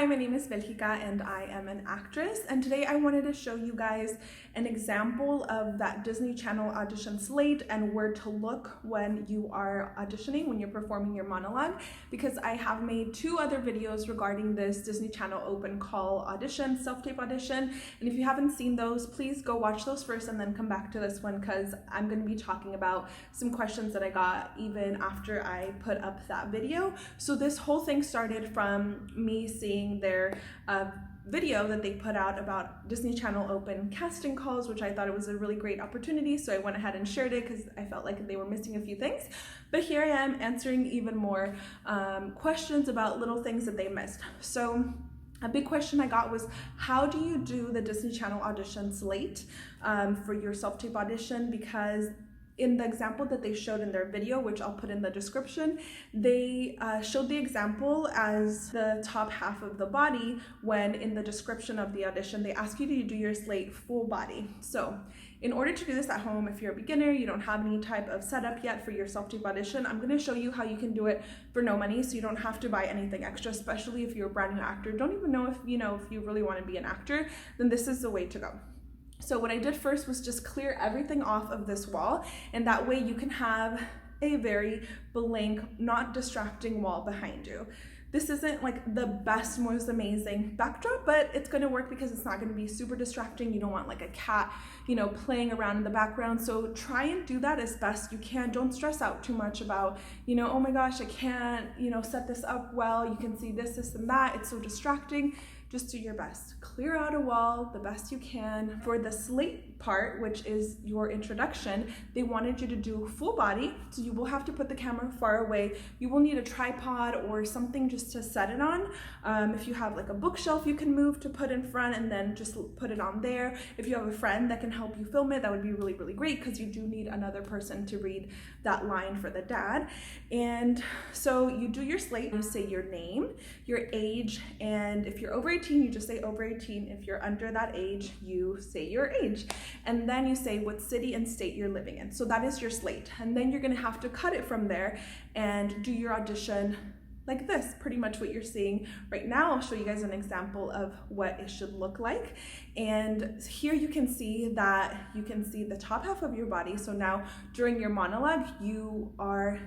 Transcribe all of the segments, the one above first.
Hi, my name is Belgica and I am an actress, and today I wanted to show you guys an example of that Disney Channel audition slate and where to look when you are auditioning, when you're performing your monologue, because I have made 2 other videos regarding this Disney Channel open call audition, self-tape audition, and if you haven't seen those, please go watch those first and then come back to this one because I'm going to be talking about some questions that I got even after I put up that video. So this whole thing started from me seeing their video that they put out about Disney Channel open casting calls, which I thought it was a really great opportunity, so I went ahead and shared it because I felt like they were missing a few things. But here I am answering even more questions about little things that they missed. So a big question I got was, how do you do the Disney Channel audition slate for your self-tape audition? Because in the example that they showed in their video, which I'll put in the description, they showed the example as the top half of the body, when in the description of the audition, they ask you to do your slate full body. So in order to do this at home, if you're a beginner, you don't have any type of setup yet for your self-tape audition, I'm gonna show you how you can do it for no money, so you don't have to buy anything extra, especially if you're a brand new actor, don't even know if you really wanna be an actor, then this is the way to go. So what I did first was just clear everything off of this wall, and that way you can have a very blank, not distracting wall behind you. This isn't like the best, most amazing backdrop, but it's gonna work because it's not gonna be super distracting. You don't want like a cat, playing around in the background. So try and do that as best you can. Don't stress out too much about, oh my gosh, I can't, set this up well. You can see this, and that. It's so distracting. Just do your best. Clear out a wall the best you can. For the slate part, which is your introduction, they wanted you to do full body, so you will have to put the camera far away. You will need a tripod or something just to set it on. If you have like a bookshelf you can move to put in front and then just put it on there. If you have a friend that can help you film it, that would be really, really great, because you do need another person to read that line for the dad. And so you do your slate, you say your name, your age, and if you're over 18, you just say over 18. If you're under that age, you say your age. And then you say what city and state you're living in. So that is your slate. And then you're gonna have to cut it from there and do your audition like this, pretty much what you're seeing right now. I'll show you guys an example of what it should look like. And here you can see the top half of your body. So now during your monologue, you are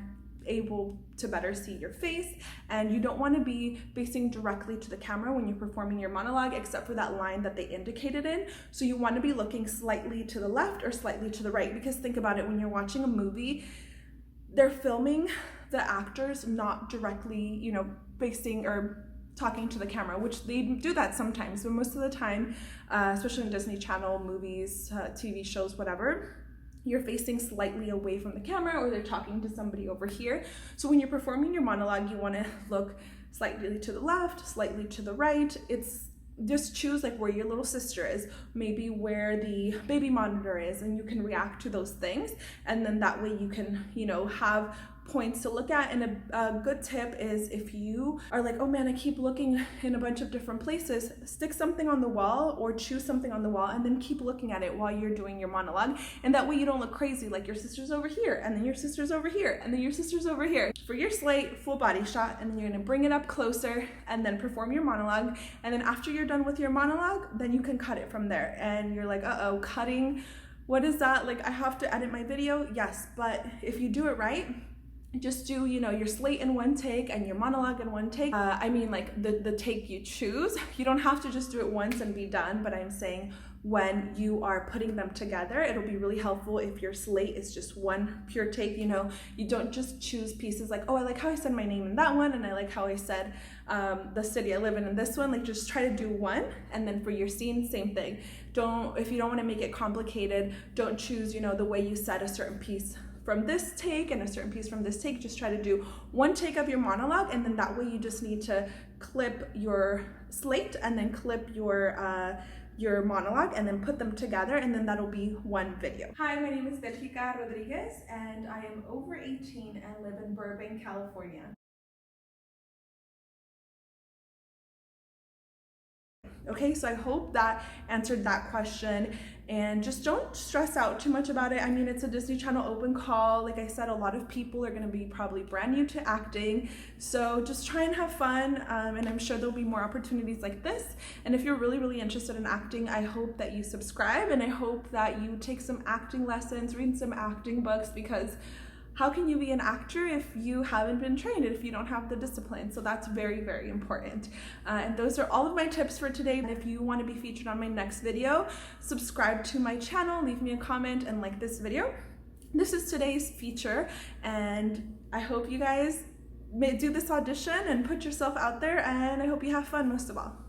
able to better see your face, and you don't want to be facing directly to the camera when you're performing your monologue, except for that line that they indicated in. So you want to be looking slightly to the left or slightly to the right, because think about it, when you're watching a movie, they're filming the actors not directly, facing or talking to the camera, which they do that sometimes, but most of the time, especially in Disney Channel movies, TV shows, whatever, you're facing slightly away from the camera, or they're talking to somebody over here. So when you're performing your monologue, you want to look slightly to the left, slightly to the right. It's just choose like where your little sister is, maybe where the baby monitor is, and you can react to those things. And then that way you can, have points to look at. And a good tip is, if you are like, oh man, I keep looking in a bunch of different places, stick something on the wall or choose something on the wall and then keep looking at it while you're doing your monologue. And that way you don't look crazy, like your sister's over here and then your sister's over here and then your sister's over here. For your slate, full body shot, and then you're gonna bring it up closer and then perform your monologue. And then after you're done with your monologue, then you can cut it from there. And you're like, uh-oh, cutting, what is that? Like, I have to edit my video? Yes, but if you do it right, just do, your slate in one take and your monologue in one take. Like the take you choose. You don't have to just do it once and be done, but I'm saying when you are putting them together, it'll be really helpful if your slate is just one pure take. You don't just choose pieces like, oh, I like how I said my name in that one, and I like how I said the city I live in this one. Like, just try to do one, and then for your scene, same thing. If you don't want to make it complicated, don't choose, the way you said a certain piece from this take and a certain piece from this take. Just try to do one take of your monologue, and then that way you just need to clip your slate and then clip your monologue and then put them together, and then that'll be one video. Hi, my name is Belgica Rodriguez, and I am over 18 and live in Burbank, California. Okay, so I hope that answered that question, and just don't stress out too much about it. I mean, it's a Disney Channel open call. Like I said, a lot of people are gonna be probably brand new to acting, so just try and have fun, and I'm sure there'll be more opportunities like this. And if you're really interested in acting, I hope that you subscribe, and I hope that you take some acting lessons, read some acting books, because how can you be an actor if you haven't been trained, if you don't have the discipline? So that's very important. And those are all of my tips for today. And if you want to be featured on my next video, subscribe to my channel, leave me a comment, and like this video. This is today's feature, and I hope you guys may do this audition and put yourself out there, and I hope you have fun most of all.